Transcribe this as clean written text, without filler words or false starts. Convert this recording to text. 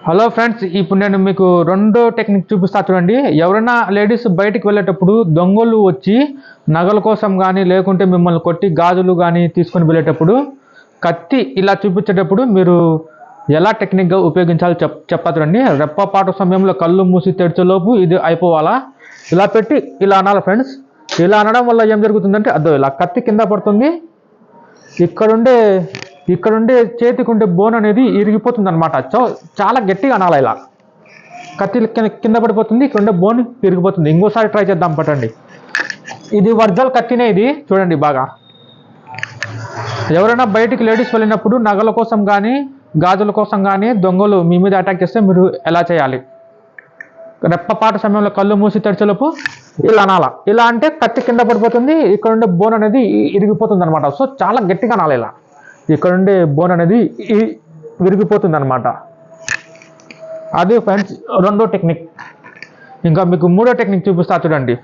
Hello friends, ఇప్పుడు నేను మీకు రెండో టెక్నిక్ చూపిస్తా చూడండి. ఎవరైనా లేడీస్ బయటికి వెళ్ళేటప్పుడు దొంగలు వచ్చి నగల కోసం కానీ లేకుంటే మిమ్మల్ని కొట్టి గాజులు కానీ తీసుకొని వెళ్ళేటప్పుడు కత్తి ఇలా చూపించేటప్పుడు మీరు ఎలా టెక్నిక్గా ఉపయోగించాలో చెప్తా చూడండి. రెప్పపాటు సమయంలో కళ్ళు మూసి తెరిచేలోపు ఇది అయిపోవాలా. ఇలా పెట్టి ఇలా అనాలి ఫ్రెండ్స్. ఇలా అనడం వల్ల ఏం జరుగుతుందంటే అదో ఇలా కత్తి కింద పడుతుంది. ఇక్కడుండే చేతికి ఉండే బోన్ అనేది ఇరిగిపోతుంది అనమాట. చాలా గట్టిగా అనాలి. ఇలా కత్తి కింద పడిపోతుంది, ఇక్కడ ఉండే బోన్ ఇరిగిపోతుంది. ఇంకోసారి ట్రై చేద్దాం పట్టండి. ఇది ఒరిజినల్ కత్తినే, ఇది చూడండి బాగా. ఎవరైనా బయటికి లేడీస్ వెళ్ళినప్పుడు నగల కోసం కానీ గాజుల కోసం కానీ దొంగలు మీ మీద అటాక్ చేస్తే మీరు ఎలా చేయాలి? రెప్పపాటు సమయంలో కళ్ళు మూసి తెరిచేలోపు ఇలా అనాల. ఇలా అంటే కత్తి కింద పడిపోతుంది, ఇక్కడ ఉండే బోన్ అనేది ఇరిగిపోతుంది అనమాట. సో చాలా గట్టిగా అనాలి. ఇలా ఇక్కడ ఉండే బోన్ అనేది విరిగిపోతుంది అనమాట. అది ఫ్రెండ్స్ రెండో టెక్నిక్. ఇంకా మీకు మూడో టెక్నిక్ చూపిస్తా చూడండి.